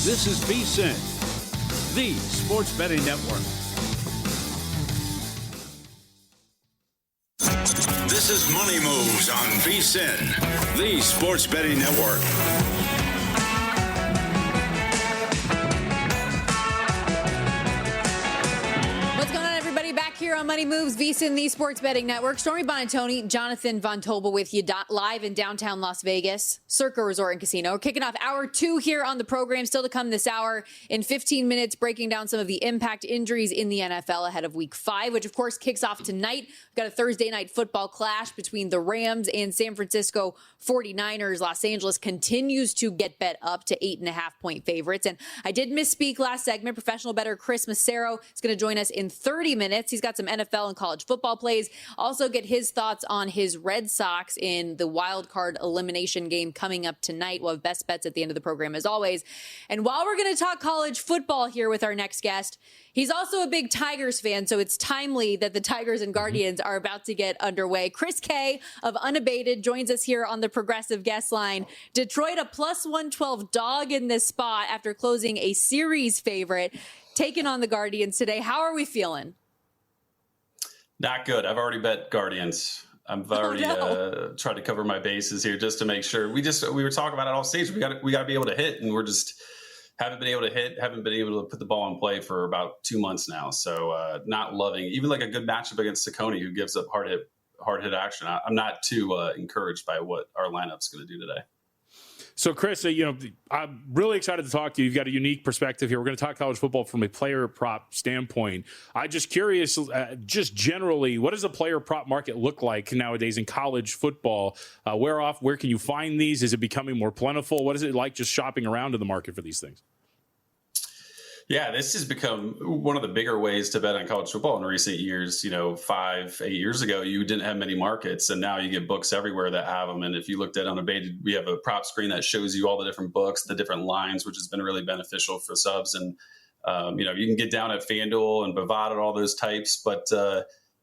This is VSiN, the Sports Betting Network. This is Money Moves on VSiN, the Sports Betting Network. Here on Money Moves, VSiN, the Sports Betting Network. Stormy, Buonantony, Jonathan Von Tobel with you live in downtown Las Vegas, Circa Resort and Casino. We're kicking off hour 2 here on the program. Still to come this hour in 15 minutes, breaking down some of the impact injuries in the NFL ahead of Week 5, which of course kicks off tonight. We've got a Thursday night football clash between the Rams and San Francisco 49ers. Los Angeles continues to get bet up to 8.5-point favorites. And I did misspeak last segment. Professional bettor Chris Macero is going to join us in 30 minutes. He's got some NFL and college football plays. Also get his thoughts on his Red Sox in the wild card elimination game coming up tonight. We'll have best bets at the end of the program as always. And while we're going to talk college football here with our next guest, he's also a big Tigers fan, so it's timely that the Tigers and Guardians are about to get underway. Chris K of Unabated joins us here on the Progressive Guest Line. Detroit a plus 112 dog in this spot after closing a series favorite, taking on the Guardians today. How are we feeling? Not good. I've already bet Guardians. I've already tried to cover my bases here just to make sure. We were talking about it all stage. We got to be able to hit, and we're just haven't been able to hit. Haven't been able to put the ball in play for about 2 months now. So not loving even like a good matchup against Saccone, who gives up hard hit action. I'm not too encouraged by what our lineup's going to do today. So, Chris, I'm really excited to talk to you. You've got a unique perspective here. We're going to talk college football from a player prop standpoint. I'm just curious, just generally, what does the player prop market look like nowadays in college football? Where can you find these? Is it becoming more plentiful? What is it like just shopping around in the market for these things? Yeah, this has become one of the bigger ways to bet on college football in recent years. 5-8 years ago, you didn't have many markets, and now you get books everywhere that have them. And if you looked at Unabated, we have a prop screen that shows you all the different books, the different lines, which has been really beneficial for subs. And, you can get down at FanDuel and Bovada and all those types. But,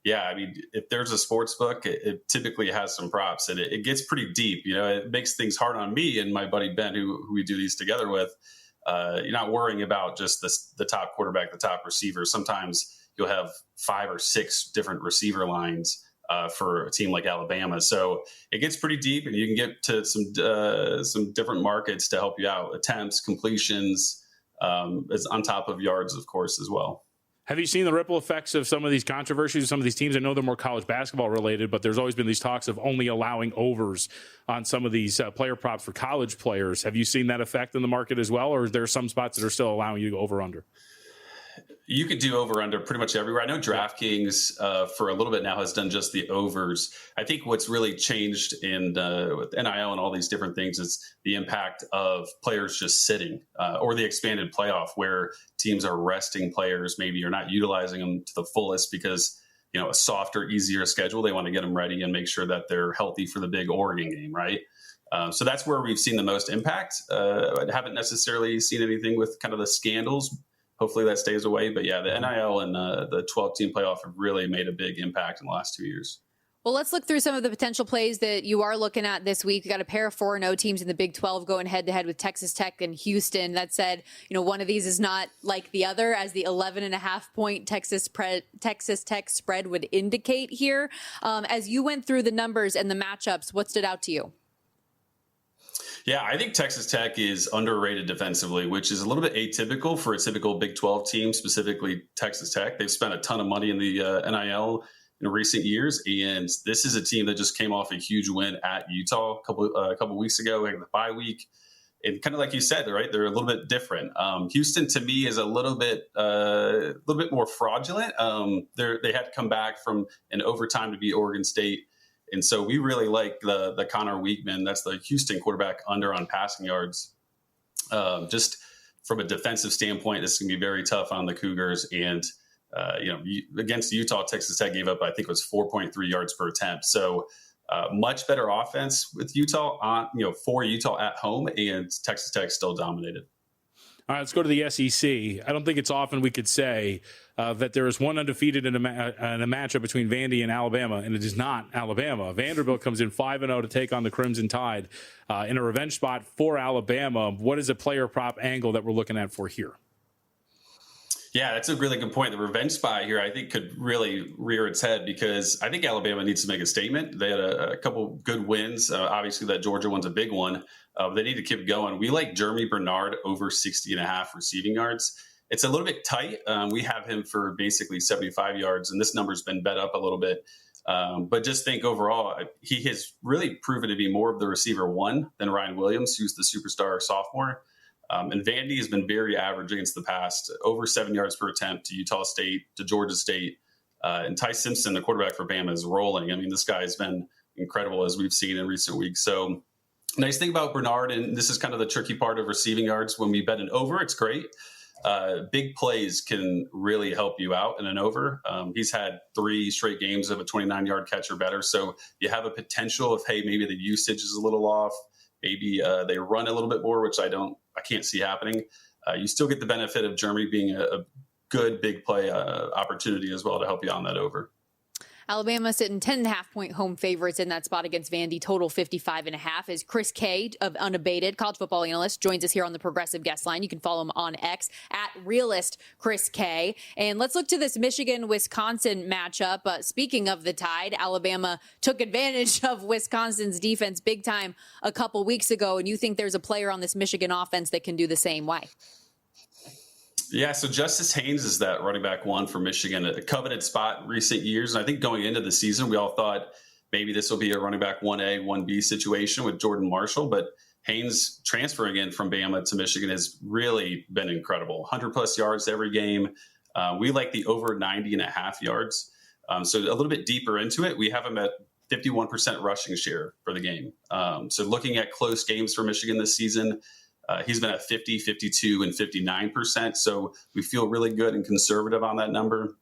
if there's a sports book, it typically has some props, and it gets pretty deep. It makes things hard on me and my buddy Ben, who we do these together with. You're not worrying about just the top quarterback, the top receiver. Sometimes you'll have 5 or 6 different receiver lines for a team like Alabama. So it gets pretty deep, and you can get to some different markets to help you out. Attempts, completions, is on top of yards, of course, as well. Have you seen the ripple effects of some of these controversies of some of these teams? I know they're more college basketball related, but there's always been these talks of only allowing overs on some of these player props for college players. Have you seen that effect in the market as well, or is there some spots that are still allowing you to go over-under? You could do over-under pretty much everywhere. I know DraftKings for a little bit now has done just the overs. I think what's really changed with NIL and all these different things is the impact of players just sitting or the expanded playoff where teams are resting players. Maybe you're not utilizing them to the fullest because, a softer, easier schedule. They want to get them ready and make sure that they're healthy for the big Oregon game, right? So that's where we've seen the most impact. I haven't necessarily seen anything with kind of the scandals. Hopefully that stays away. But yeah, the NIL and the 12-team playoff have really made a big impact in the last 2 years. Well, let's look through some of the potential plays that you are looking at this week. We got a pair of 4-0 teams in the Big 12 going head-to-head with Texas Tech and Houston. That said, one of these is not like the other, as the 11.5-point Texas Tech spread would indicate here. As you went through the numbers and the matchups, what stood out to you? Yeah, I think Texas Tech is underrated defensively, which is a little bit atypical for a typical Big 12 team, specifically Texas Tech. They've spent a ton of money in the NIL in recent years, and this is a team that just came off a huge win at Utah a couple weeks ago, like the bye week. And kind of like you said, right, they're a little bit different. Houston, to me, is a little bit more fraudulent. They had to come back from an overtime to beat Oregon State. And so we really like the Connor Weekman, that's the Houston quarterback, under on passing yards. Just from a defensive standpoint, this is going to be very tough on the Cougars. And, against Utah, Texas Tech gave up, I think it was 4.3 yards per attempt. So much better offense with Utah for Utah at home, and Texas Tech still dominated. All right, let's go to the SEC. I don't think it's often we could say that there is one undefeated in a matchup between Vandy and Alabama, and it is not Alabama. Vanderbilt comes in 5-0 to take on the Crimson Tide in a revenge spot for Alabama. What is a player prop angle that we're looking at for here? Yeah, that's a really good point. The revenge spot here, I think, could really rear its head because I think Alabama needs to make a statement. They had a couple good wins. Obviously, that Georgia one's a big one. They need to keep going. We like Jeremy Bernard over 60.5 receiving yards. It's a little bit tight. We have him for basically 75 yards, and this number's been bet up a little bit. But just think overall, he has really proven to be more of the receiver one than Ryan Williams, who's the superstar sophomore. And Vandy has been very average against the past, over 7 yards per attempt to Utah State, to Georgia State. And Ty Simpson, the quarterback for Bama, is rolling. I mean, this guy has been incredible, as we've seen in recent weeks. So nice thing about Bernard, and this is kind of the tricky part of receiving yards. When we bet an over, it's great. Big plays can really help you out in an over. He's had 3 straight games of a 29-yard catch or better. So you have a potential of, hey, maybe the usage is a little off. Maybe they run a little bit more, which I can't see happening. You still get the benefit of Jeremy being a good big play opportunity as well to help you on that over. Alabama sitting 10.5-point home favorites in that spot against Vandy. Total 55.5 is Chris K of Unabated, college football analyst, joins us here on the Progressive Guest Line. You can follow him on X at Realist Chris K. And let's look to this Michigan-Wisconsin matchup. Speaking of the Tide, Alabama took advantage of Wisconsin's defense big time a couple weeks ago. And you think there's a player on this Michigan offense that can do the same way? Yeah, so Justice Haynes is that running back one for Michigan, a coveted spot in recent years. And I think going into the season, we all thought maybe this will be a running back 1A, 1B situation with Jordan Marshall. But Haynes transferring in from Bama to Michigan has really been incredible. 100-plus yards every game. We like the over 90.5 yards. So a little bit deeper into it, we have him at 51% rushing share for the game. So looking at close games for Michigan this season, he's been at 50, 52, and 59%. So we feel really good and conservative on that number.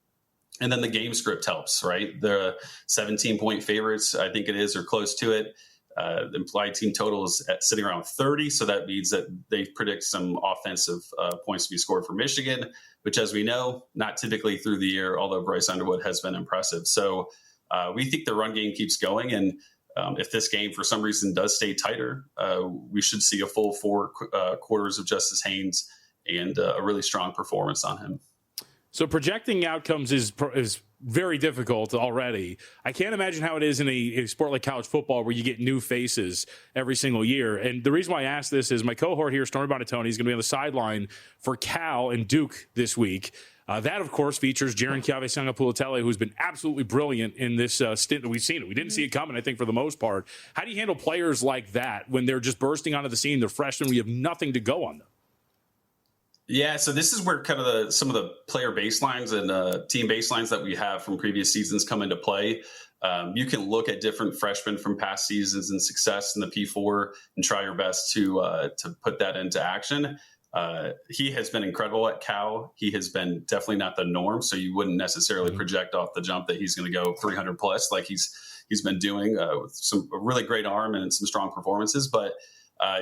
And then the game script helps, right? The 17-point favorites, I think it is, or close to it. The implied team total is sitting around 30. So that means that they predict some offensive points to be scored for Michigan, which, as we know, not typically through the year, although Bryce Underwood has been impressive. So we think the run game keeps going. And if this game, for some reason, does stay tighter, we should see a full 4 quarters of Justice Haynes and a really strong performance on him. So projecting outcomes is very difficult already. I can't imagine how it is in a sport like college football where you get new faces every single year. And the reason why I ask this is my cohort here, Stormy Buonantony, is going to be on the sideline for Cal and Duke this week. That, of course, features Jaron Chiave-Sanga-Pulatele, who's been absolutely brilliant in this stint that we've seen it. We didn't see it coming, I think, for the most part. How do you handle players like that when they're just bursting onto the scene, they're freshmen, we have nothing to go on them? Yeah, so this is where kind of some of the player baselines and team baselines that we have from previous seasons come into play. You can look at different freshmen from past seasons and success in the P4 and try your best to put that into action. He has been incredible at Cal. He has been definitely not the norm, so you wouldn't necessarily project off the jump that he's going to go 300 plus like he's been doing with a really great arm and some strong performances. But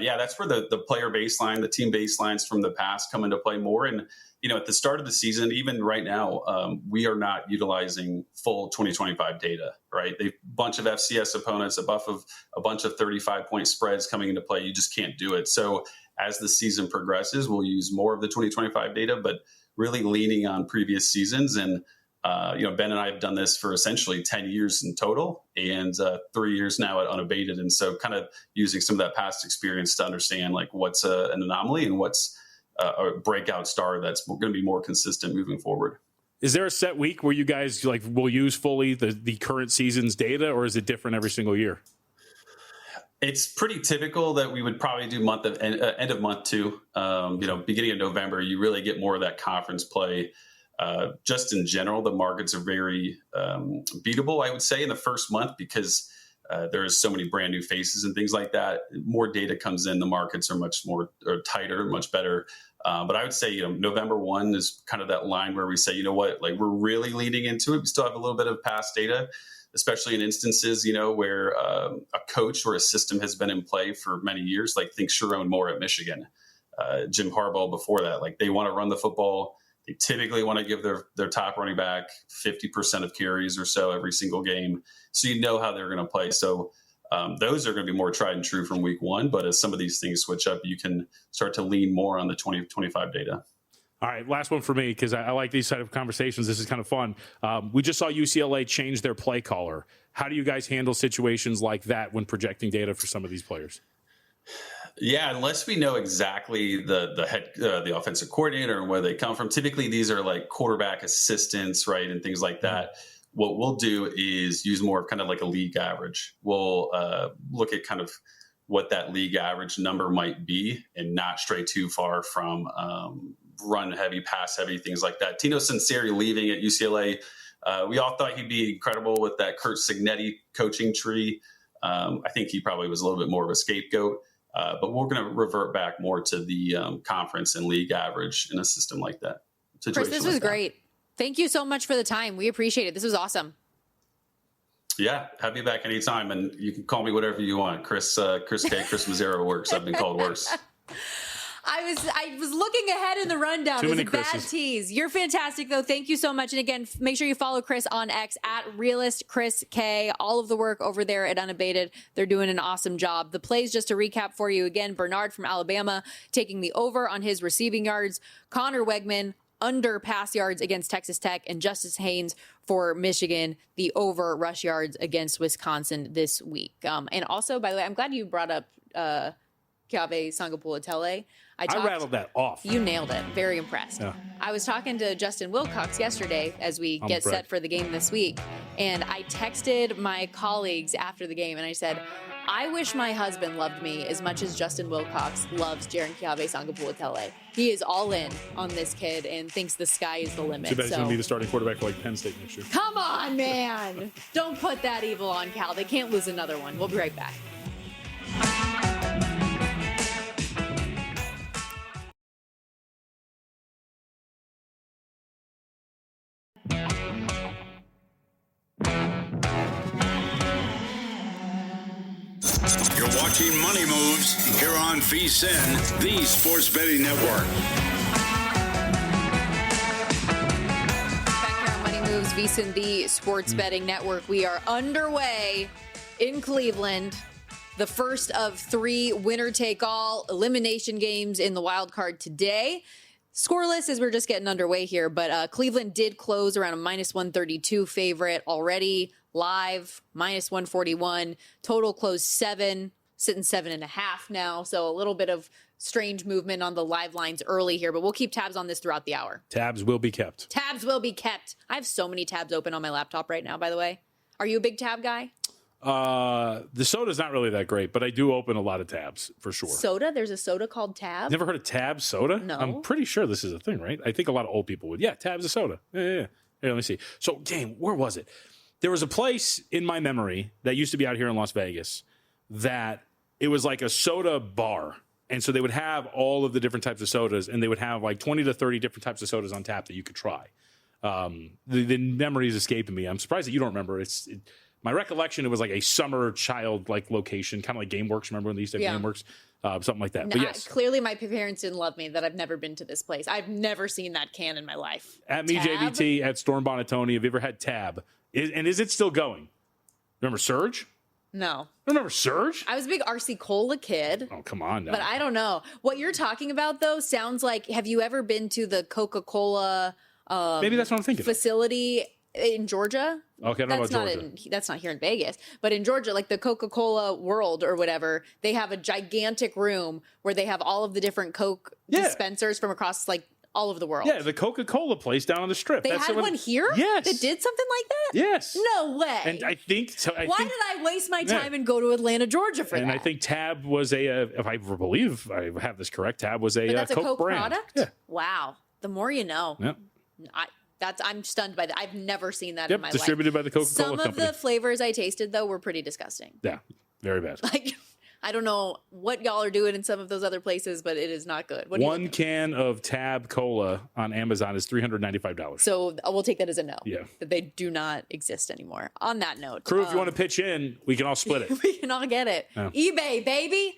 yeah, that's where the player baseline, the team baselines from the past come into play more. And, you know, at the start of the season, even right now, we are not utilizing full 2025 data, right? A bunch of FCS opponents, a bunch of 35-point spreads coming into play. You just can't do it. So as the season progresses, we'll use more of the 2025 data, but really leaning on previous seasons. And, you know, Ben and I have done this for essentially 10 years in total and 3 years now at Unabated. And so kind of using some of that past experience to understand like what's an anomaly and what's a breakout star that's going to be more consistent moving forward. Is there a set week where you guys like will use fully the current season's data, or is it different every single year? It's pretty typical that we would probably do end of month 2. You know, beginning of November, you really get more of that conference play. Just in general, the markets are very beatable, I would say, in the first month because there is so many brand new faces and things like that. More data comes in, the markets are much more tighter, much better. But I would say, you know, November 1 is kind of that line where we say, you know what, like we're really leaning into it. We still have a little bit of past data, especially in instances, you know, where a coach or a system has been in play for many years, like think Sharon Moore at Michigan. Jim Harbaugh before that. Like, they want to run the football. They typically want to give their top running back 50% of carries or so every single game. So you know how they're going to play. So those are going to be more tried and true from week one. But as some of these things switch up, you can start to lean more on the 2025 data. All right, last one for me, because I like these type of conversations. This is kind of fun. We just saw UCLA change their play caller. How do you guys handle situations like that when projecting data for some of these players? Yeah, unless we know exactly the offensive coordinator and where they come from. Typically, these are like quarterback assistants, right, and things like that. What we'll do is use more of kind of like a league average. We'll look at kind of what that league average number might be and not stray too far from run heavy, pass heavy, things like that. Tino Sinceri leaving at UCLA, we all thought he'd be incredible with that Curt Cignetti coaching tree. I think he probably was a little bit more of a scapegoat. But we're going to revert back more to the conference and league average in a system like that. Chris, this was great. Thank you so much for the time. We appreciate it. This was awesome. Yeah, have you back anytime, and you can call me whatever you want. Chris K, Chris Macero works. I've been called worse. I was looking ahead in the rundown. It was a bad tease. You're fantastic, though. Thank you so much. And again, make sure you follow Chris on X at @RealistChrisK. All of the work over there at Unabated. They're doing an awesome job. The plays, just to recap for you again, Bernard from Alabama taking the over on his receiving yards. Connor Wegman under pass yards against Texas Tech, and Justice Haynes for Michigan, the over rush yards against Wisconsin this week. And also, by the way, I'm glad you brought up Kiave Sangapula-Tele. I rattled that off. You nailed it. Very impressed. Yeah. I was talking to Justin Wilcox yesterday as we get set for the game this week, and I texted my colleagues after the game, and I said, I wish my husband loved me as much as Justin Wilcox loves Jaren Kiave Sangapula-Tele. He is all in on this kid and thinks the sky is the limit. Too bad he's going to be the starting quarterback for like Penn State next year. Come on, man. Don't put that evil on Cal. They can't lose another one. We'll be right back. You're watching Money Moves here on VSiN, the Sports Betting Network. Back here on Money Moves, VSiN, the Sports Betting Network. We are underway in Cleveland. The first of 3 winner-take-all elimination games in the wild card today. Scoreless as we're just getting underway here, but Cleveland did close around a -132 favorite already. Live, -141. Total closed 7, sitting 7.5 now. So a little bit of strange movement on the live lines early here, but we'll keep tabs on this throughout the hour. Tabs will be kept. Tabs will be kept. I have so many tabs open on my laptop right now, by the way. Are you a big tab guy? The soda's not really that great, but I do open a lot of tabs for sure. Soda? There's a soda called Tab? Never heard of Tab soda? No. I'm pretty sure this is a thing, right? I think a lot of old people would. Yeah, Tab's a soda. Yeah. Here, let me see. So, game, where was it? There was a place in my memory that used to be out here in Las Vegas that it was like a soda bar. And so they would have all of the different types of sodas, and they would have like 20 to 30 different types of sodas on tap that you could try. The memory is escaping me. I'm surprised that you don't remember. My recollection, it was like a summer child like location, kind of like GameWorks. Remember when they used to have GameWorks? Something like that. But yes. Clearly, my parents didn't love me that I've never been to this place. I've never seen that can in my life. At me, JVT, at Storm Buonantony, have you ever had Tab? Is it still going? Remember Surge? No. Remember Surge? I was a big RC Cola kid. Oh, come on now. But I don't know. What you're talking about, though, sounds like, have you ever been to the Coca-Cola maybe that's what I'm thinking facility in Georgia? Okay, I don't know about Georgia. That's not here in Vegas. But in Georgia, like the Coca-Cola World or whatever, they have a gigantic room where they have all of the different Coke dispensers from across like all over the world. Yeah, the Coca-Cola place down on the Strip. They had one here? Yes. That did something like that? Yes. No way. And I think... Why did I waste my time and go to Atlanta, Georgia for that? And I think Tab was if I believe I have this correct, Tab was a that's Coke a Coke brand. Product? Yeah. Wow. The more you know. Yep. I'm stunned by that. I've never seen that in my life. Distributed by the Coca-Cola Some Company. of the flavors I tasted, though, were pretty disgusting. Yeah, very bad. Like, I don't know what y'all are doing in some of those other places, but it is not good. One can of Tab Cola on Amazon is $395. So we'll take that as a no. Yeah. That they do not exist anymore. On that note. Crew, if you want to pitch in, we can all split it. We can all get it. Oh. eBay, baby.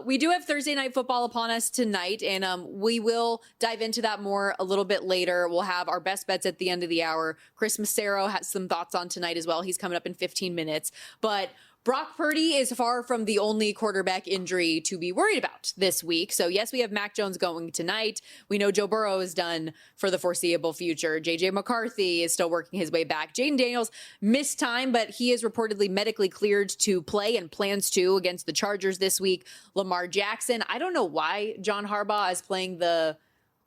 We do have Thursday Night Football upon us tonight, and we will dive into that more a little bit later. We'll have our best bets at the end of the hour. Chris Macero has some thoughts on tonight as well. He's coming up in 15 minutes. But Brock Purdy is far from the only quarterback injury to be worried about this week. So, yes, we have Mac Jones going tonight. We know Joe Burrow is done for the foreseeable future. J.J. McCarthy is still working his way back. Jaden Daniels missed time, but he is reportedly medically cleared to play and plans to against the Chargers this week. Lamar Jackson, I don't know why John Harbaugh is playing the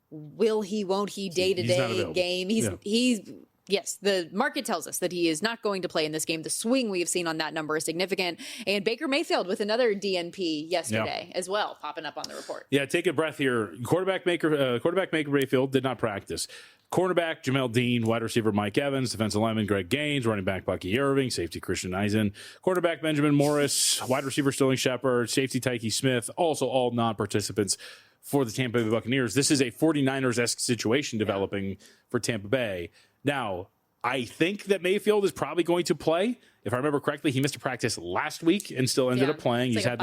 will he, won't he, day-to-day game. Yes, the market tells us that he is not going to play in this game. The swing we have seen on that number is significant. And Baker Mayfield with another DNP yesterday as well, popping up on the report. Yeah, take a breath here. Quarterback maker Mayfield did not practice. Cornerback Jamel Dean, wide receiver Mike Evans, defensive lineman Greg Gaines, running back Bucky Irving, safety Christian Eisen, quarterback Benjamin Morris, wide receiver Sterling Shepard, safety Tyke Smith, also all non-participants for the Tampa Bay Buccaneers. This is a 49ers-esque situation developing for Tampa Bay. Now, I think that Mayfield is probably going to play. If I remember correctly, he missed a practice last week and still ended up playing. He's He's like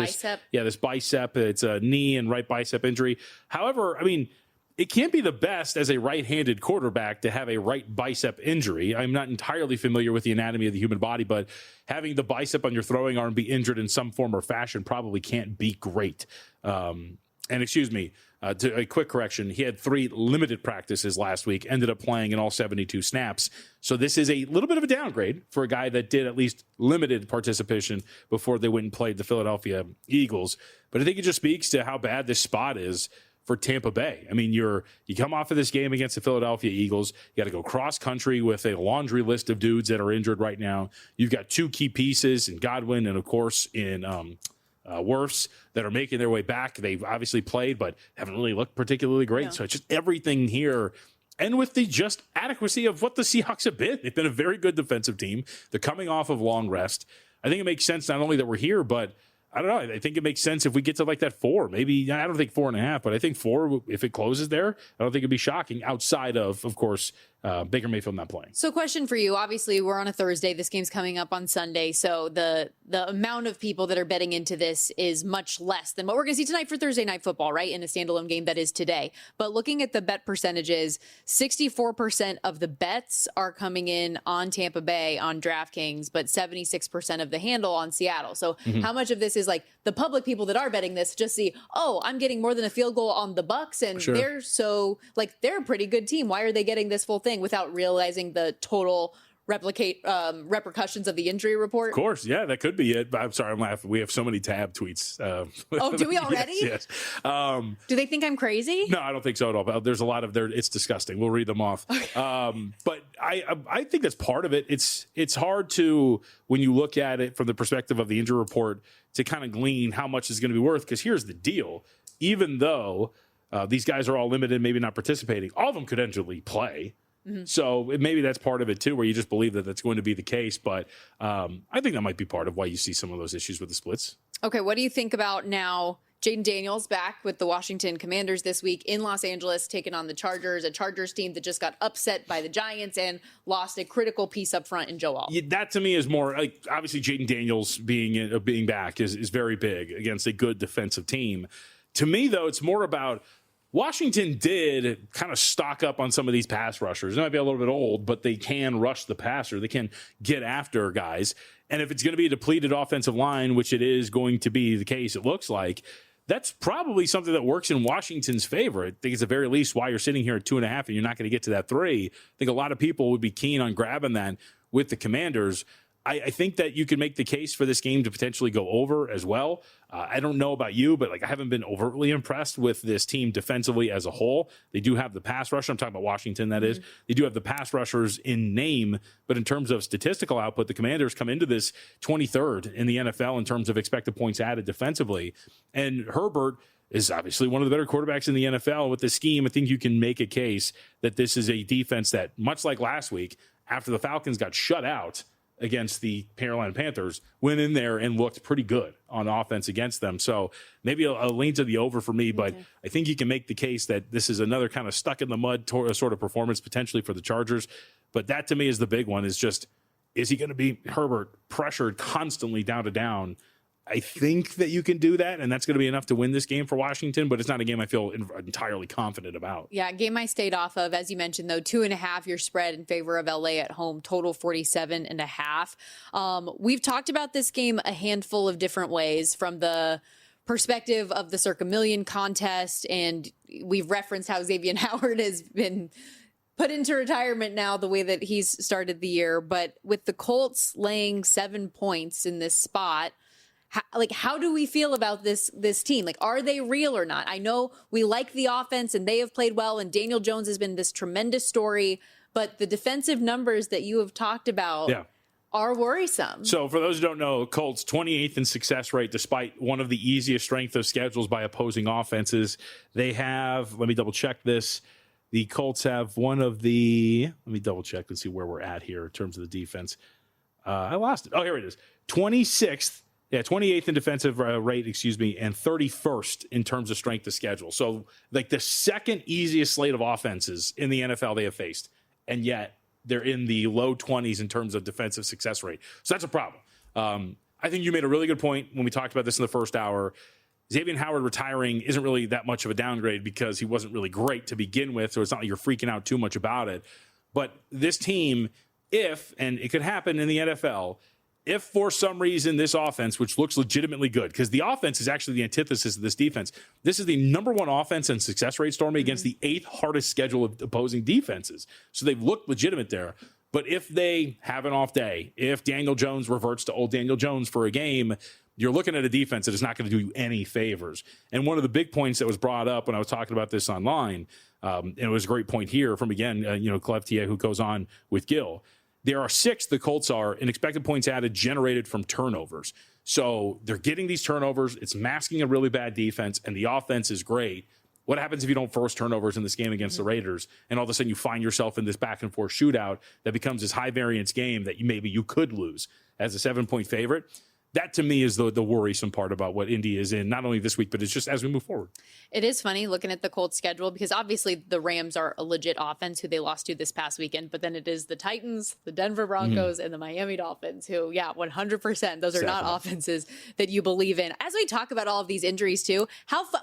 had this bicep. It's a knee and right bicep injury. However, I mean, it can't be the best as a right-handed quarterback to have a right bicep injury. I'm not entirely familiar with the anatomy of the human body, but having the bicep on your throwing arm be injured in some form or fashion probably can't be great. To a quick correction, he had 3 limited practices last week, ended up playing in all 72 snaps. So this is a little bit of a downgrade for a guy that did at least limited participation before they went and played the Philadelphia Eagles. But I think it just speaks to how bad this spot is for Tampa Bay. I mean, you come off of this game against the Philadelphia Eagles. You got to go cross country with a laundry list of dudes that are injured right now. You've got 2 key pieces in Godwin and, of course, in Wirfs that are making their way back. They've obviously played, but haven't really looked particularly great. No. So it's just everything here. And with the just adequacy of what the Seahawks have been, they've been a very good defensive team. They're coming off of long rest. I think it makes sense not only that we're here, but I don't know. I think it makes sense if we get to like that 4, maybe. I don't think 4.5, but I think 4, if it closes there, I don't think it'd be shocking outside of course, Baker Mayfield not playing. So question for you. Obviously, we're on a Thursday. This game's coming up on Sunday. So the amount of people that are betting into this is much less than what we're going to see tonight for Thursday Night Football, right? In a standalone game that is today. But looking at the bet percentages, 64% of the bets are coming in on Tampa Bay on DraftKings, but 76% of the handle on Seattle. So how much of this is like the public people that are betting this just see, oh, I'm getting more than a field goal on the Bucs, and they're a pretty good team. Why are they getting this full thing without realizing the total repercussions of the injury report? Of course, yeah, that could be it. I'm sorry, I'm laughing. We have so many tab tweets. Do we already? Yes. Do they think I'm crazy? No, I don't think so at all. There's a lot of there. It's disgusting. We'll read them off. But I think that's part of it. It's hard to, when you look at it from the perspective of the injury report, to kind of glean how much is going to be worth. Because here's the deal: even though these guys are all limited, maybe not participating, all of them could eventually play. So maybe that's part of it too, where you just believe that that's going to be the case. But I think that might be part of why you see some of those issues with the splits. Okay, what do you think about now? Jaden Daniels back with the Washington Commanders this week in Los Angeles, taking on the Chargers, a Chargers team that just got upset by the Giants and lost a critical piece up front in Joe Alt. Yeah, that to me is more like, obviously Jaden Daniels being back is very big against a good defensive team. To me, though, it's more about Washington did kind of stock up on some of these pass rushers. They might be a little bit old, but they can rush the passer. They can get after guys. And if it's going to be a depleted offensive line, which it is going to be the case, it looks like, that's probably something that works in Washington's favor. I think it's at the very least why you're sitting here at 2.5 and you're not going to get to that 3. I think a lot of people would be keen on grabbing that with the Commanders. I think that you can make the case for this game to potentially go over as well. I don't know about you, but I haven't been overtly impressed with this team defensively as a whole. They do have the pass rusher. I'm talking about Washington, that is. They do have the pass rushers in name, but in terms of statistical output, the Commanders come into this 23rd in the NFL in terms of expected points added defensively. And Herbert is obviously one of the better quarterbacks in the NFL. With this scheme, I think you can make a case that this is a defense that, much like last week, after the Falcons got shut out against the Carolina Panthers, went in there and looked pretty good on offense against them. So maybe a lean to the over for me, but I think you can make the case that this is another kind of stuck in the mud sort of performance potentially for the Chargers. But that to me is the big one, is just, is he going to be Herbert pressured constantly down to down? I think that you can do that, and that's going to be enough to win this game for Washington, but it's not a game I feel entirely confident about. Yeah, game I stayed off of, as you mentioned, though, 2.5 your spread in favor of LA at home, total 47.5. We've talked about this game a handful of different ways, from the perspective of the Circa Million contest, and we've referenced how Xavier Howard has been put into retirement now, the way that he's started the year. But with the Colts laying 7 points in this spot, how do we feel about this team? Like, are they real or not? I know we like the offense and they have played well, and Daniel Jones has been this tremendous story, but the defensive numbers that you have talked about are worrisome. So for those who don't know, Colts 28th in success rate, despite one of the easiest strength of schedules by opposing offenses. They have, let me double check this. The Colts have one of the, let me double check and see where we're at here in terms of the defense. I lost it. Oh, here it is. 28th in defensive rate, and 31st in terms of strength of schedule. So, like, the second easiest slate of offenses in the NFL they have faced, and yet they're in the low 20s in terms of defensive success rate. So that's a problem. I think you made a really good point when we talked about this in the first hour. Xavier Howard retiring isn't really that much of a downgrade because he wasn't really great to begin with, so it's not like you're freaking out too much about it. But this team, and it could happen in the NFL, if for some reason this offense, which looks legitimately good, because the offense is actually the antithesis of this defense. This is the number one offense in success rate, Stormy, against the 8th hardest schedule of opposing defenses. So they've looked legitimate there. But if they have an off day, if Daniel Jones reverts to old Daniel Jones for a game, you're looking at a defense that is not going to do you any favors. And one of the big points that was brought up when I was talking about this online, and it was a great point here from, again, Clevtier, who goes on with Gil. There are 6, the Colts are, in expected points added generated from turnovers. So they're getting these turnovers. It's masking a really bad defense, and the offense is great. What happens if you don't force turnovers in this game against the Raiders, and all of a sudden you find yourself in this back-and-forth shootout that becomes this high-variance game that you could lose as a 7-point favorite? That, to me, is the worrisome part about what Indy is in, not only this week, but it's just as we move forward. It is funny looking at the Colts schedule, because obviously the Rams are a legit offense who they lost to this past weekend, but then it is the Titans, the Denver Broncos, and the Miami Dolphins who, 100%, those are not offenses that you believe in. As we talk about all of these injuries too,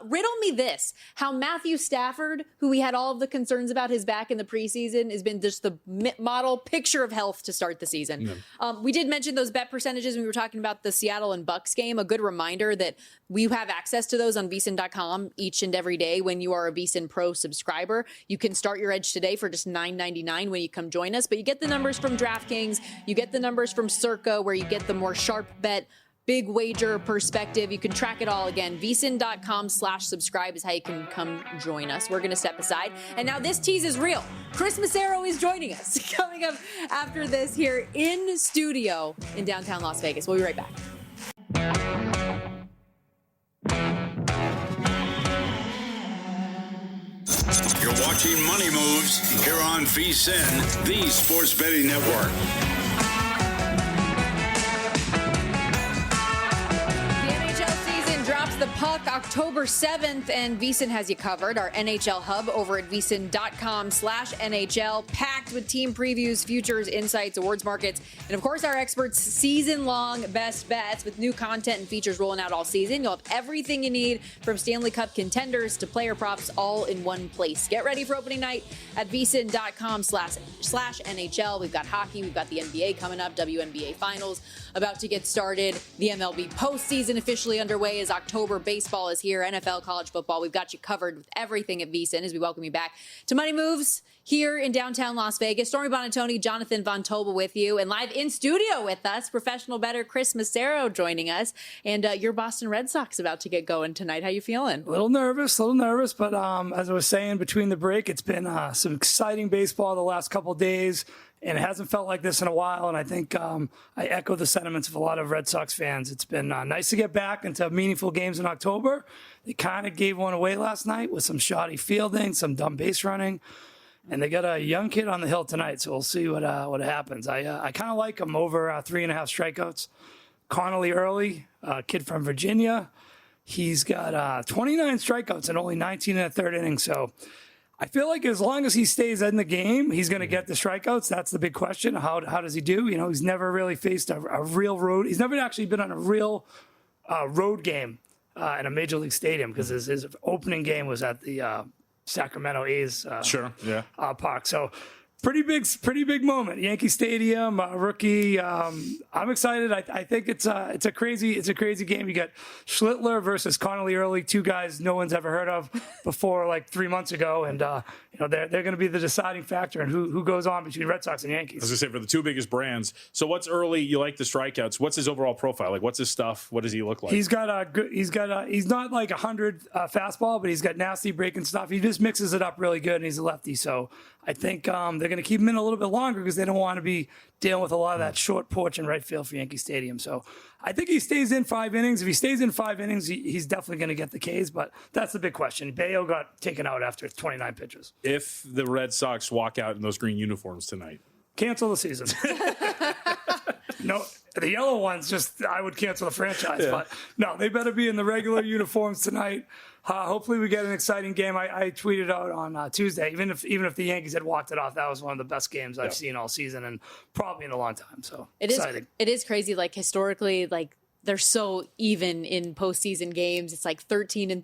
riddle me this, how Matthew Stafford, who we had all of the concerns about his back in the preseason, has been just the model picture of health to start the season. We did mention those bet percentages when we were talking about the Seattle and Bucks game. A good reminder that we have access to those on VSiN.com each and every day when you are a VSiN Pro subscriber. You can start your edge today for just $9.99 when you come join us, but you get the numbers from DraftKings, you get the numbers from Circa, where you get the more sharp bet, big wager perspective. You can track it all. Again, VSiN.com/subscribe is how you can come join us. We're going to step aside. And now this tease is real. Chris Macero is joining us coming up after this here in studio in downtown Las Vegas. We'll be right back. You're watching Money Moves here on VSiN, the Sports Betting Network. The puck October 7th, and VSiN has you covered. Our NHL hub over at VSiN.com/NHL, packed with team previews, futures, insights, awards markets, and of course our experts' season-long best bets with new content and features rolling out all season. You'll have everything you need from Stanley Cup contenders to player props all in one place. Get ready for opening night at VSiN.com/NHL. We've got hockey, we've got the NBA coming up, WNBA finals about to get started. The MLB postseason officially underway as October baseball is here. NFL, college football. We've got you covered with everything at VSiN as we welcome you back to Money Moves here in downtown Las Vegas. Stormy Buonantony, Jonathan Von Tobel with you, and live in studio with us, professional bettor Chris Macero joining us. And your Boston Red Sox about to get going tonight. How you feeling? A little nervous, but as I was saying between the break, it's been some exciting baseball the last couple of days. And it hasn't felt like this in a while, and I think I echo the sentiments of a lot of Red Sox fans. It's been nice to get back into meaningful games in October. They kind of gave one away last night with some shoddy fielding, some dumb base running. And they got a young kid on the hill tonight, so we'll see what happens. I kind of like him over 3.5 strikeouts. Connolly Early, kid from Virginia. He's got 29 strikeouts and only 19 in the third inning. So I feel like as long as he stays in the game, he's going to get the strikeouts. That's the big question. How does he do? He's never really faced a real road. He's never actually been on a real road game in a major league stadium because his opening game was at the Sacramento A's park. So pretty big moment. Yankee Stadium, rookie. I'm excited. I think it's a crazy game. You got Schlittler versus Connolly Early, two guys no one's ever heard of before, like 3 months ago, and they're going to be the deciding factor in who goes on between Red Sox and Yankees. I was going to say, for the two biggest brands. So what's Early? You like the strikeouts. What's his overall profile? Like, what's his stuff? What does he look like? He's not like 100 fastball, but he's got nasty breaking stuff. He just mixes it up really good, and he's a lefty. So I think they're going to keep him in a little bit longer because they don't want to be dealing with a lot of that short porch in right field for Yankee Stadium. So I think he stays in 5 innings. If he stays in 5 innings, he's definitely going to get the Ks, but that's the big question. Bayo got taken out after 29 pitches. If the Red Sox walk out in those green uniforms tonight, cancel the season. No, the yellow ones, I would cancel the franchise. Yeah. But no, they better be in the regular uniforms tonight. Hopefully we get an exciting game. I tweeted out on Tuesday, even if the Yankees had walked it off, that was one of the best games I've seen all season and probably in a long time. So exciting. It is crazy. Like historically, like they're so even in postseason games. It's like 13-13,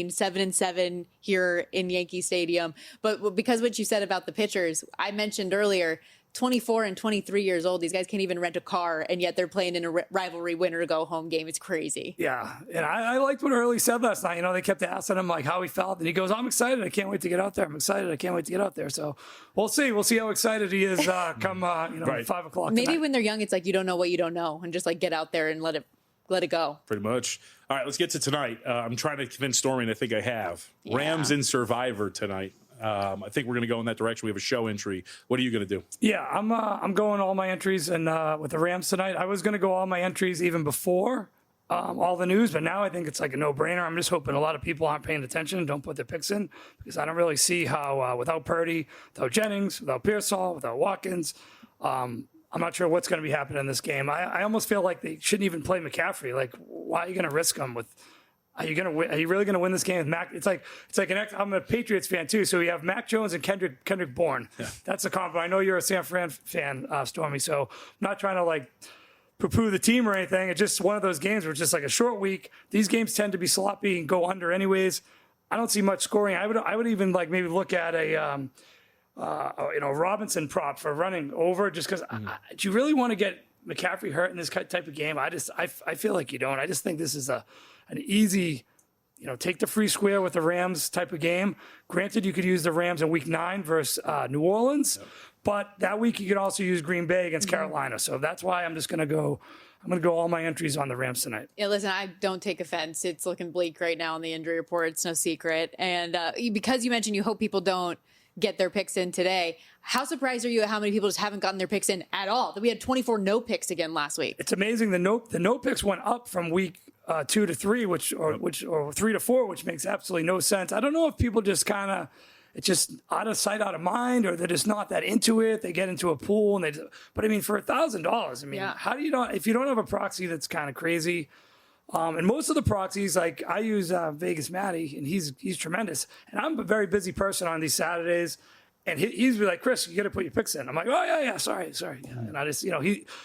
7-7 here in Yankee Stadium. But because what you said about the pitchers, I mentioned earlier, 24 and 23 years old. These guys can't even rent a car, and yet they're playing in a rivalry winner-go-home game. It's crazy. Yeah, and I liked what Early said last night. They kept asking him like how he felt, and he goes, "I'm excited. I can't wait to get out there. I'm excited. I can't wait to get out there." So we'll see. We'll see how excited he is come 5 o'clock. Maybe tonight. when they're young, it's like you don't know what you don't know, and just like get out there and let it go. Pretty much. All right, let's get to tonight. I'm trying to convince Stormy, and I think I have. Yeah. Rams in Survivor tonight. I think we're going to go in that direction. We have a show entry. What are you going to do? Yeah, I'm going all my entries and with the Rams tonight. I was going to go all my entries even before all the news, but now I think it's like a no-brainer. I'm just hoping a lot of people aren't paying attention and don't put their picks in because I don't really see how without Purdy, without Jennings, without Pearsall, without Watkins, I'm not sure what's going to be happening in this game. I almost feel like they shouldn't even play McCaffrey. Like, why are you going to risk him with? Are you really going to win this game with Mac? It's like I'm a Patriots fan too, so we have Mac Jones and Kendrick Bourne. Yeah. That's a combo. I know you're a San Fran fan, Stormy, so I'm not trying to like poo-poo the team or anything. It's just one of those games where it's just like a short week. These games tend to be sloppy and go under anyways. I don't see much scoring. I would even like maybe look at a Robinson prop for running over just because. Do you really want to get McCaffrey hurt in this type of game? I feel like you don't. I just think this is an easy, take the free square with the Rams type of game. Granted, you could use the Rams in Week 9 versus New Orleans, but that week you could also use Green Bay against Carolina. So that's why I'm going to go all my entries on the Rams tonight. Yeah, listen, I don't take offense. It's looking bleak right now on the injury report. It's no secret. And because you mentioned you hope people don't get their picks in today, how surprised are you at how many people just haven't gotten their picks in at all? That we had 24 no picks again last week. It's amazing. The no picks went up from week 2 to 3, or 3 to 4, which makes absolutely no sense. I don't know if people just it's just out of sight, out of mind, or they're just not that into it. They get into a pool but I mean, for $1,000, how do you not, if you don't have a proxy that's kind of crazy, and most of the proxies, like I use Vegas Matty, and he's tremendous. And I'm a very busy person on these Saturdays. And he's like, "Chris, you got to put your picks in." I'm like, "Oh yeah, sorry." Yeah. And I just,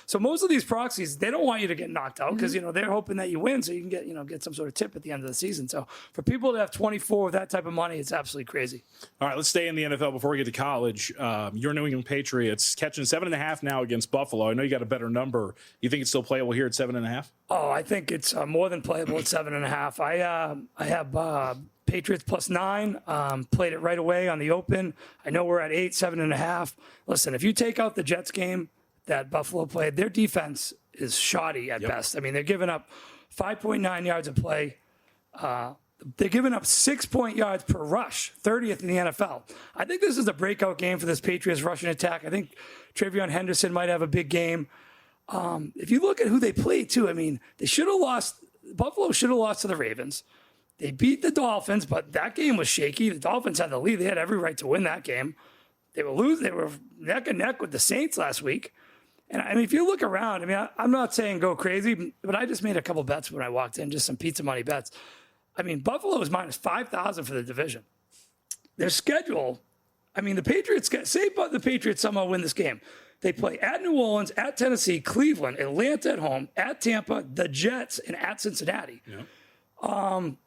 so most of these proxies, they don't want you to get knocked out because they're hoping that you win, so you can get some sort of tip at the end of the season. So for people to have 24 with that type of money, it's absolutely crazy. All right, let's stay in the NFL before we get to college. Your New England Patriots catching 7.5 now against Buffalo. I know you got a better number. You think it's still playable here at 7.5? Oh, I think it's more than playable at 7.5. I have Patriots +9, played it right away on the open. I know we're at 8, 7.5. Listen, if you take out the Jets game that Buffalo played, their defense is shoddy at best. I mean, they're giving up 5.9 yards of play. They're giving up 6 point yards per rush, 30th in the NFL. I think this is a breakout game for this Patriots rushing attack. I think Travion Henderson might have a big game. If you look at who they played too, I mean, they should have lost. Buffalo should have lost to the Ravens. They beat the Dolphins, but that game was shaky. The Dolphins had the lead. They had every right to win that game. They were neck and neck with the Saints last week. And I mean, if you look around, I mean, I'm not saying go crazy, but I just made a couple bets when I walked in, just some pizza money bets. I mean, Buffalo is minus 5,000 for the division. Their schedule, I mean, the Patriots, say but the Patriots somehow win this game. They play at New Orleans, at Tennessee, Cleveland, Atlanta at home, at Tampa, the Jets, and at Cincinnati. Yeah.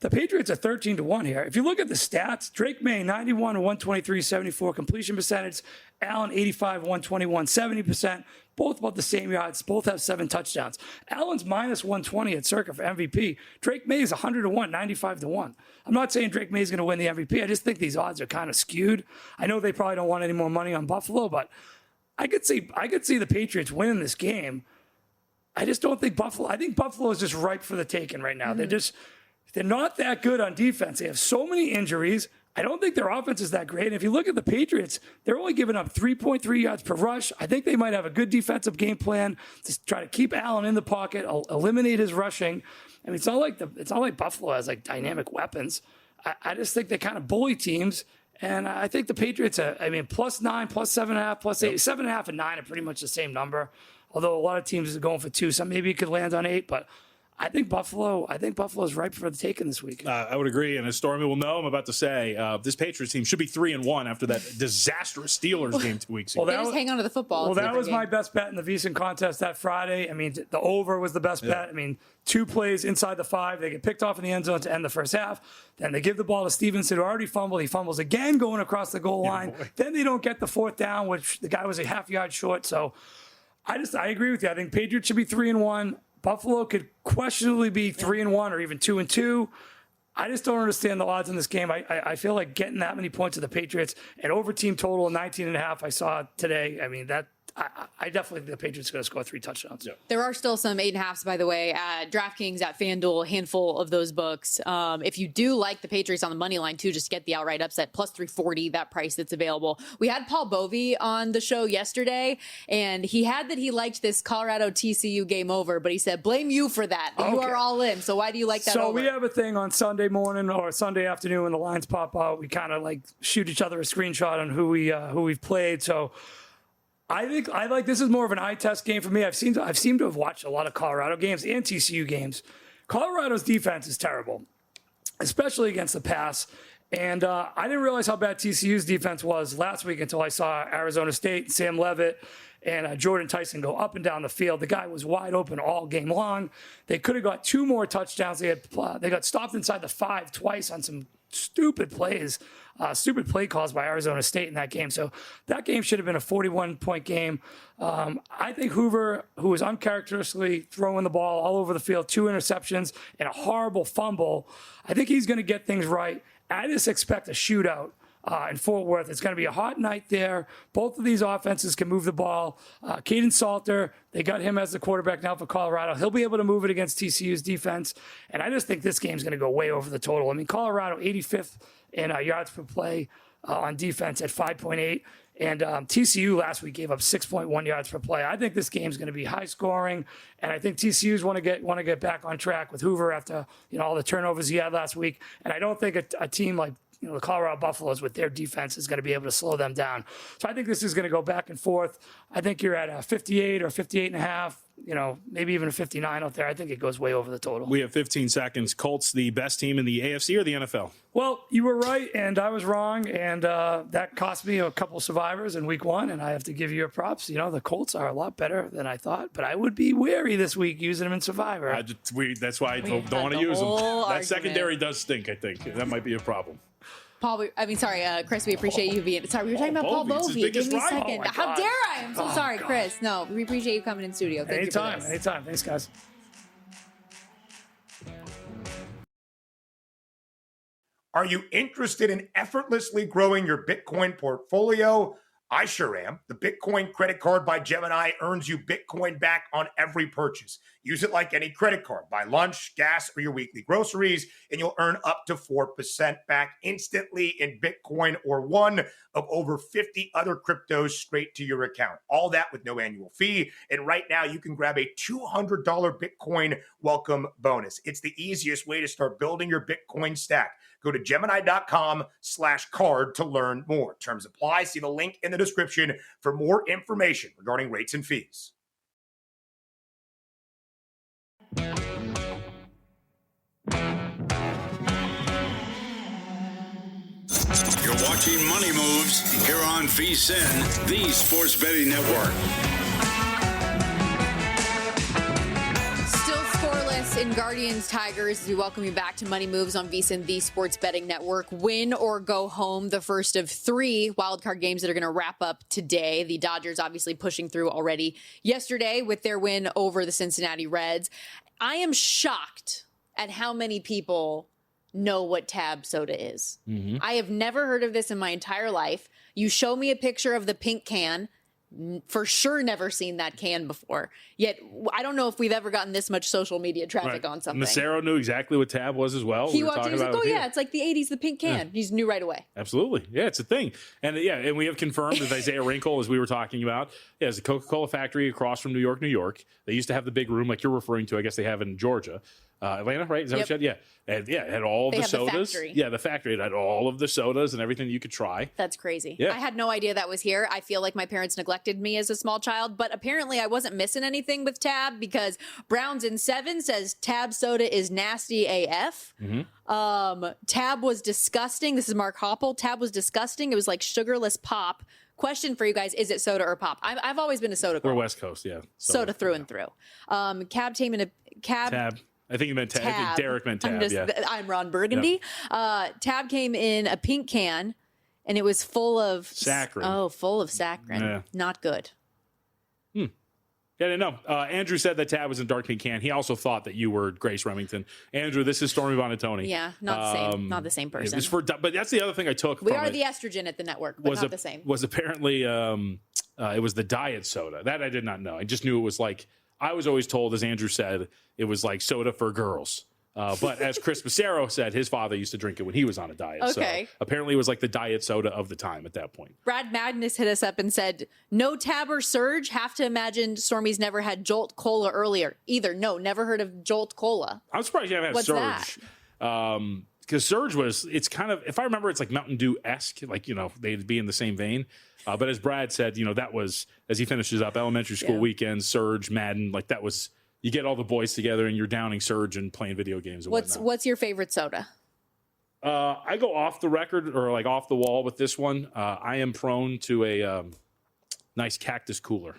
The Patriots are 13-1 here. If you look at the stats, Drake May, 91 to 123, 74 completion percentage. Allen, 85, 121, 70%. Both about the same yards. Both have 7 touchdowns. Allen's minus 120 at Circa for MVP. Drake May is 100 to 1, 95 to 1. I'm not saying Drake May is going to win the MVP. I just think these odds are kind of skewed. I know they probably don't want any more money on Buffalo, but I could see the Patriots winning this game. I just don't think Buffalo. I think Buffalo is just ripe for the taking right now. They're not that good on defense. They have so many injuries. I don't think their offense is that great. And if you look at the Patriots, they're only giving up 3.3 yards per rush. I think they might have a good defensive game plan to try to keep Allen in the pocket, eliminate his rushing. I mean, it's not like Buffalo has like dynamic weapons. I just think they kind of bully teams. And I think the Patriots are, I mean, +9, +7.5, +8, 7.5 and 9 are pretty much the same number. Although a lot of teams are going for 2, so maybe it could land on 8, but I think Buffalo is ripe for the taking this week. I would agree. And as Stormy will know, I'm about to say, this Patriots team should be 3-1 after that disastrous Steelers game 2 weeks ago. They just hang on to the football. Well, that was my best bet in the VSiN contest that Friday. I mean, the over was the best bet. I mean, 2 plays inside the 5. They get picked off in the end zone to end the first half. Then they give the ball to Stevenson, who already fumbled. He fumbles again going across the goal line. Then they don't get the 4th down, which the guy was a half yard short. So I agree with you. I think Patriots should be 3-1. Buffalo could questionably be 3-1 or even 2-2. I just don't understand the odds in this game. I feel like getting that many points to the Patriots, and over team total of 19.5 I saw today. I mean, that I definitely think the Patriots are going to score 3 touchdowns. Yeah. There are still some 8.5s, by the way, at DraftKings, at FanDuel, a handful of those books. If you do like the Patriots on the money line, too, just get the outright upset, +340, that price that's available. We had Paul Bovey on the show yesterday, and he liked this Colorado TCU game over, but he said, blame you for that. Okay. You are all in. So why do you like that over? So we have a thing on Sunday morning or Sunday afternoon when the lines pop out. We kind of like shoot each other a screenshot on who we've played. So I think this is more of an eye test game for me. I've seemed to have watched a lot of Colorado games and TCU games. Colorado's defense is terrible, especially against the pass. And I didn't realize how bad TCU's defense was last week until I saw Arizona State, Sam Leavitt, and Jordan Tyson go up and down the field. The guy was wide open all game long. They could have got 2 more touchdowns. They got stopped inside the 5 twice on some stupid plays, stupid play calls by Arizona State in that game. So that game should have been a 41-point game. I think Hoover, who was uncharacteristically throwing the ball all over the field, 2 interceptions and a horrible fumble, I think he's going to get things right. I just expect a shootout in Fort Worth. It's going to be a hot night there. Both of these offenses can move the ball. Caden Salter, they got him as the quarterback now for Colorado. He'll be able to move it against TCU's defense. And I just think this game's going to go way over the total. I mean, Colorado 85th in yards per play on defense at 5.8. And TCU last week gave up 6.1 yards per play. I think this game's going to be high scoring, and I think TCU's want to get back on track with Hoover after all the turnovers he had last week. And I don't think a team like the Colorado Buffaloes with their defense is going to be able to slow them down. So I think this is going to go back and forth. I think you're at a 58 or 58.5. Maybe even a 59 out there. I think it goes way over the total. We have 15 seconds. Colts, the best team in the AFC or the NFL? Well, you were right, and I was wrong, and that cost me a couple survivors in week 1, and I have to give you your props. The Colts are a lot better than I thought, but I would be wary this week using them in survivor. That's why I don't want to use them. That secondary does stink, I think. That might be a problem. Chris, we appreciate you being. Sorry, we were talking about Paul Bovey. Give me a second. Oh, how dare I? I'm so sorry, Chris. No, we appreciate you coming in studio. Thank you for this. Anytime. Thanks, guys. Are you interested in effortlessly growing your Bitcoin portfolio? I sure am. The Bitcoin credit card by Gemini earns you Bitcoin back on every purchase. Use it like any credit card. Buy lunch, gas, or your weekly groceries, and you'll earn up to 4% back instantly in Bitcoin or one of over 50 other cryptos straight to your account. All that with no annual fee. And right now, you can grab a $200 Bitcoin welcome bonus. It's the easiest way to start building your Bitcoin stack. Go to Gemini.com/card to learn more. Terms apply. See the link in the description for more information regarding rates and fees. You're watching Money Moves here on VSiN, the Sports Betting Network. Still scoreless in Guardians Tigers as we welcome you back to Money Moves on VSiN, the Sports Betting Network. Win or go home, the first of 3 wildcard games that are going to wrap up today. The Dodgers obviously pushing through already yesterday with their win over the Cincinnati Reds. I am shocked at how many people know what tab soda is. I have never heard of this in my entire life. You show me a picture of the pink can, for sure never seen that can before. Yet I don't know if we've ever gotten this much social media traffic on something. Macero knew exactly what tab was as well. He walked in, he was like, oh yeah, it's like the 80s, the pink can. He knew right away. Absolutely. Yeah, it's a thing. And and we have confirmed that Isaiah Wrinkle, as we were talking about, it's a Coca-Cola factory across from New York, New York. They used to have the big room like you're referring to. I guess they have in Georgia. Atlanta, right? Is that what you said? Yeah. And it had all of the sodas. The factory. It had all of the sodas and everything you could try. That's crazy. Yeah. I had no idea that was here. I feel like my parents neglected me as a small child, but apparently I wasn't missing anything with Tab because Browns in 7 says Tab soda is nasty AF. Tab was disgusting. This is Mark Hoppel. Tab was disgusting. It was like sugarless pop. Question for you guys, is it soda or pop? I've always been a soda girl. We're West Coast, yeah. Soda through and through. Tab. I think you meant Tab. I think Derek meant Tab, I'm Ron Burgundy. Yep. Tab came in a pink can, and it was full of... Saccharin. Oh, full of saccharin. Yeah. Not good. Yeah, I didn't know. Andrew said that Tab was in dark pink can. He also thought that you were Grace Remington. Andrew, this is Stormy Buonantony. Yeah, not the same. Not the same person. But that's the other thing I took We from are it. the estrogen at the network, but not the same. Was apparently it was the diet soda. That I did not know. I just knew it was like... I was always told, as Andrew said, it was like soda for girls. But as Chris Macero said, his father used to drink it when he was on a diet. Okay. So apparently it was like the diet soda of the time at that point. Brad Madness hit us up and said, no Tab or Surge. Have to imagine Stormy's never had Jolt Cola earlier either. No, never heard of Jolt Cola. I'm surprised you haven't had Surge. Because Surge it's kind of, if I remember, it's like Mountain Dew-esque, like, they'd be in the same vein. But as Brad said, that was, as he finishes up, elementary school weekends, Surge, Madden, like that was, you get all the boys together and you're downing Surge and playing video games and What's your favorite soda? I go off the record or like off the wall with this one. I am prone to a nice cactus cooler.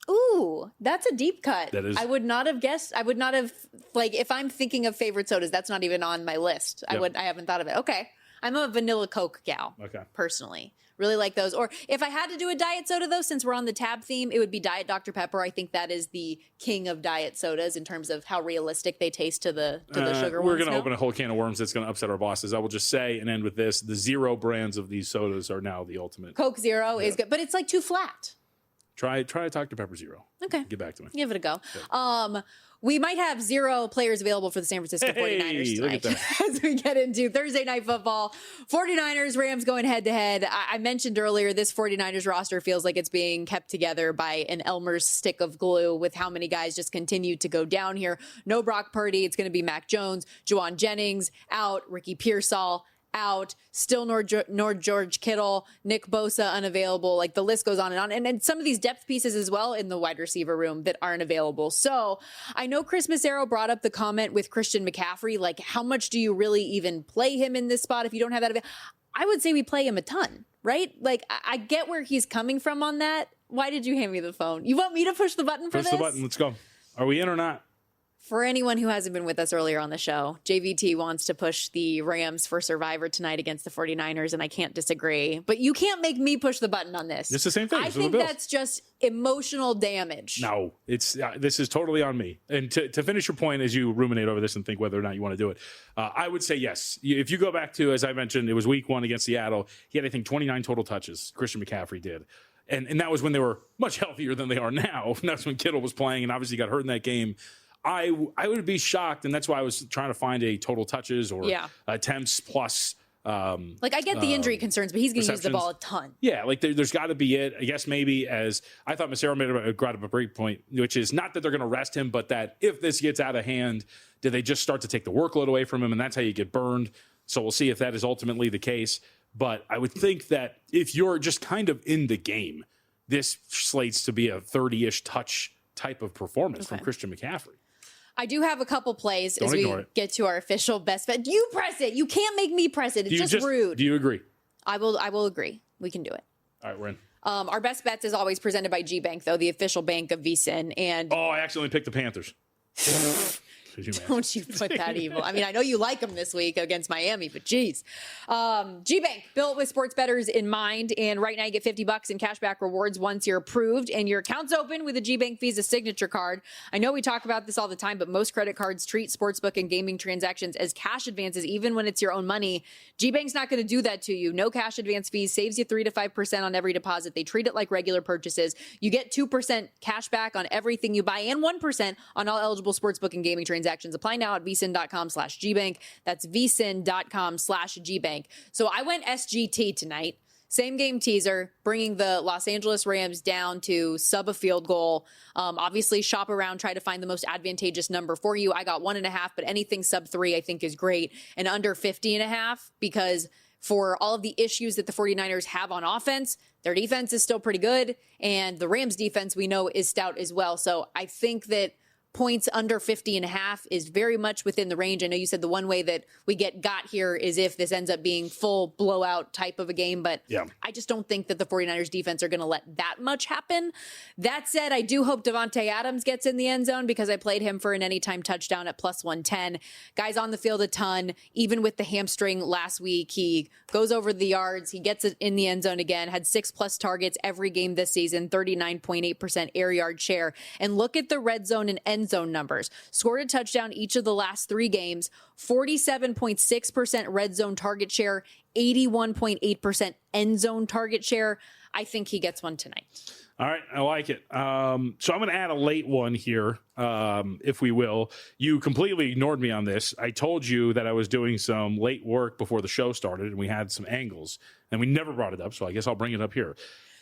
Ooh, that's a deep cut. That is. I would not have guessed. I would not have, if I'm thinking of favorite sodas, that's not even on my list. Yep. I haven't thought of it. Okay. I'm a vanilla Coke gal. Okay. Personally. Really like those. Or if I had to do a diet soda, though, since we're on the Tab theme, it would be Diet Dr. Pepper. I think that is the king of diet sodas in terms of how realistic they taste to the sugar ones. We're going to open a whole can of worms that's going to upset our bosses. I will just say and end with this. The zero brands of these sodas are now the ultimate. Coke Zero is good, but it's like too flat. Try a Dr. Pepper Zero. Okay. Get back to me. Give it a go. Yeah. We might have 0 players available for the San Francisco 49ers tonight as we get into Thursday Night Football. 49ers, Rams going head-to-head. I mentioned earlier this 49ers roster feels like it's being kept together by an Elmer's stick of glue with how many guys just continue to go down here. No Brock Purdy. It's going to be Mac Jones, Juwan Jennings out, Ricky Pearsall out, still nor George Kittle, Nick Bosa unavailable. Like the list goes on. And some of these depth pieces as well in the wide receiver room that aren't available. So I know Chris Macero brought up the comment with Christian McCaffrey, like how much do you really even play him in this spot if you don't have that? I would say we play him a ton, right? Like I get where he's coming from on that. Why did you hand me the phone? You want me to push the button for this? Push the button. Let's go. Are we in or not? For anyone who hasn't been with us earlier on the show, JVT wants to push the Rams for Survivor tonight against the 49ers, and I can't disagree. But you can't make me push the button on this. It's the same thing. I think that's just emotional damage. No, this is totally on me. And to finish your point, as you ruminate over this and think whether or not you want to do it, I would say yes. If you go back to, as I mentioned, it was week 1 against Seattle. He had, I think, 29 total touches. Christian McCaffrey did. And that was when they were much healthier than they are now. That's when Kittle was playing and obviously got hurt in that game. I would be shocked, and that's why I was trying to find a total touches or attempts plus. I get the injury concerns, but he's going to use the ball a ton. Yeah, there's got to be it. I guess maybe as I thought Macero brought up a break point, which is not that they're going to rest him, but that if this gets out of hand, do they just start to take the workload away from him, and that's how you get burned. So we'll see if that is ultimately the case. But I would think that if you're just kind of in the game, this slates to be a 30-ish touch type of performance from Christian McCaffrey. I do have a couple plays Don't as we get to our official best bet. You press it. You can't make me press it. It's just rude. Do you agree? I will agree. We can do it. All right, we're in. Our best bets is always presented by GBank, though, the official bank of VSiN. And I accidentally picked the Panthers. Don't you put that evil. I mean, I know you like them this week against Miami, but geez. GBank, built with sports bettors in mind. And right now you get $50 in cashback rewards once you're approved and your account's open with a GBank Visa signature card. I know we talk about this all the time, but most credit cards treat sportsbook and gaming transactions as cash advances, even when it's your own money. GBank's not going to do that to you. No cash advance fees, saves you 3 to 5% on every deposit. They treat it like regular purchases. You get 2% cash back on everything you buy and 1% on all eligible sportsbook and gaming transactions. Apply now at vsin.com/gbank. That's vsin.com/gbank. So I went SGT tonight. Same game teaser, bringing the Los Angeles Rams down to sub a field goal. Obviously, shop around, try to find the most advantageous number for you. I got 1.5, but anything sub 3 I think is great. And under 50.5, because for all of the issues that the 49ers have on offense, their defense is still pretty good. And the Rams defense we know is stout as well. So I think that points under 50.5 is very much within the range. I know you said the one way that we got here is if this ends up being full blowout type of a game, but I just don't think that the 49ers defense are going to let that much happen. That said, I do hope Davante Adams gets in the end zone because I played him for an anytime touchdown at plus 110. Guy's on the field a ton, even with the hamstring last week. He goes over the yards. He gets it in the end zone again, had 6+ targets every game this season, 39.8% air yard share. And look at the red zone and end zone numbers. Scored a touchdown each of the last 3 games, 47.6% red zone target share, 81.8% end zone target share. I think he gets one tonight. All right, I like it. So I'm going to add a late one here, if we will. You completely ignored me on this. I told you that I was doing some late work before the show started, and we had some angles, and we never brought it up, so I guess I'll bring it up here.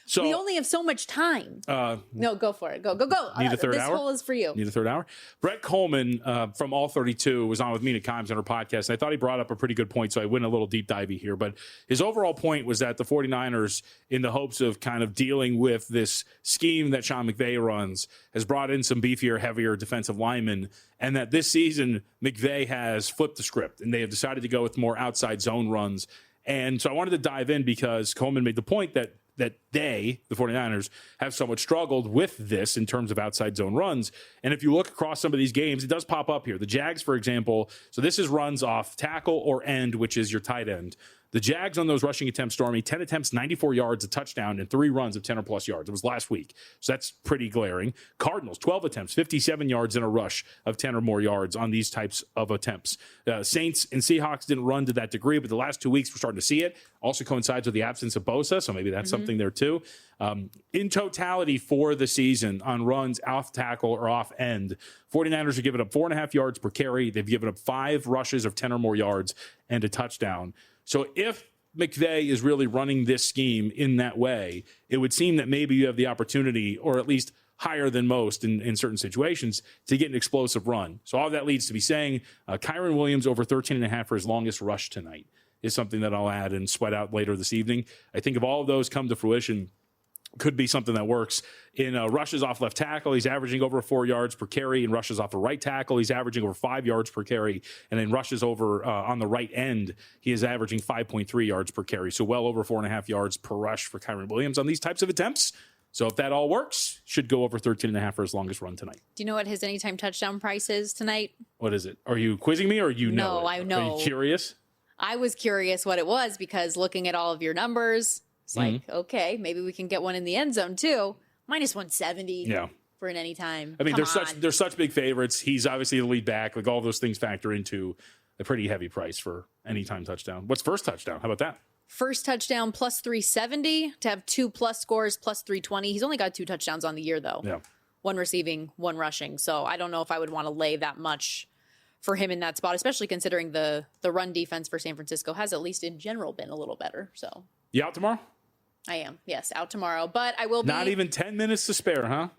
So we only have so much time. No, go for it. Go. Need a third hour? This hole is for you. Need a third hour? Brett Coleman from All 32 was on with me at Kimes on her podcast, and I thought he brought up a pretty good point, so I went a little deep divey here. But his overall point was that the 49ers, in the hopes of kind of dealing with this scheme that Sean McVay runs, has brought in some beefier, heavier defensive linemen, and that this season McVay has flipped the script, and they have decided to go with more outside zone runs. And so I wanted to dive in because Coleman made the point that they, the 49ers, have somewhat struggled with this in terms of outside zone runs. And if you look across some of these games, it does pop up here. The Jags, for example, so this is runs off tackle or end, which is your tight end. The Jags on those rushing attempts, Stormy, 10 attempts, 94 yards, a touchdown, and 3 runs of 10 or plus yards. It was last week, so that's pretty glaring. Cardinals, 12 attempts, 57 yards in a rush of 10 or more yards on these types of attempts. Saints and Seahawks didn't run to that degree, but the last 2 weeks we're starting to see it. Also coincides with the absence of Bosa, so maybe that's something there too. In totality for the season on runs off tackle or off end, 49ers are giving up 4.5 yards per carry. They've given up 5 rushes of 10 or more yards and a touchdown. So if McVay is really running this scheme in that way, it would seem that maybe you have the opportunity, or at least higher than most in certain situations, to get an explosive run. So all that leads to be saying Kyren Williams over 13.5 for his longest rush tonight is something that I'll add and sweat out later this evening. I think if all of those come to fruition, could be something that works. In rushes off left tackle, he's averaging over 4 yards per carry. In rushes off the right tackle, he's averaging over 5 yards per carry. And in rushes over on the right end, he is averaging 5.3 yards per carry. So well over 4.5 yards per rush for Kyren Williams on these types of attempts. So if that all works, should go over 13.5 for his longest run tonight. Do you know what his anytime touchdown price is tonight? What is it? Are you quizzing me or you know? No, I know. Are you curious? I was curious what it was because looking at all of your numbers, it's like, okay, maybe we can get one in the end zone too. Minus 170 for an anytime. I mean, they're such big favorites. He's obviously the lead back. Like all those things factor into a pretty heavy price for anytime touchdown. What's first touchdown? How about that? First touchdown plus 370 to have 2 plus scores plus 320. He's only got 2 touchdowns on the year though. Yeah. 1 receiving, 1 rushing. So I don't know if I would want to lay that much for him in that spot, especially considering the run defense for San Francisco has at least in general been a little better. So you out tomorrow? I am. Yes, out tomorrow. But I will be... Not even 10 minutes to spare, huh?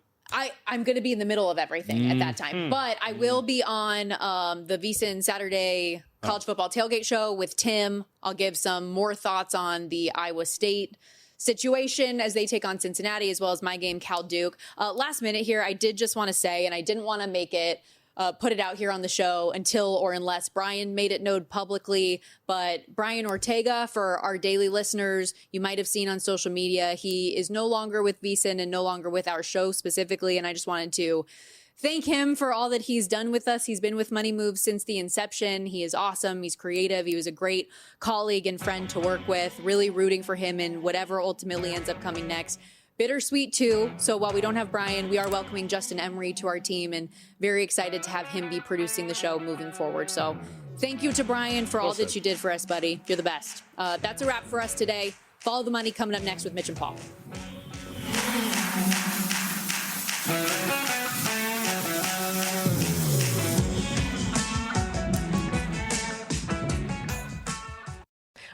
I'm going to be in the middle of everything at that time. But I will be on the VSiN Saturday college football tailgate show with Tim. I'll give some more thoughts on the Iowa State situation as they take on Cincinnati, as well as my game, Cal Duke. Last minute here, I did just want to say, and I didn't want to make it put it out here on the show until or unless Brian made it known publicly. But Brian Ortega, for our daily listeners, you might have seen on social media, he is no longer with VSiN and no longer with our show specifically. And I just wanted to thank him for all that he's done with us. He's been with Money Moves since the inception. He is awesome. He's creative. He was a great colleague and friend to work with. Really rooting for him in whatever ultimately ends up coming next. Bittersweet too. So while we don't have Brian, we are welcoming Justin Emery to our team and very excited to have him be producing the show moving forward. So thank you to Brian for all that you did for us, buddy. You're the best. That's a wrap for us today. Follow the Money coming up next with Mitch and Paul.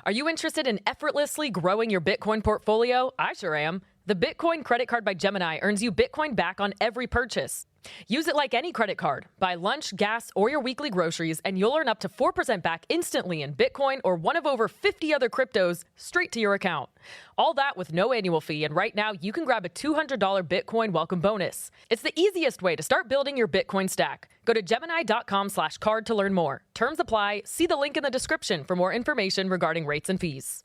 Are you interested in effortlessly growing your Bitcoin portfolio? I sure am. The Bitcoin credit card by Gemini earns you Bitcoin back on every purchase. Use it like any credit card. Buy lunch, gas, or your weekly groceries, and you'll earn up to 4% back instantly in Bitcoin or one of over 50 other cryptos straight to your account. All that with no annual fee, and right now you can grab a $200 Bitcoin welcome bonus. It's the easiest way to start building your Bitcoin stack. Go to Gemini.com/card to learn more. Terms apply. See the link in the description for more information regarding rates and fees.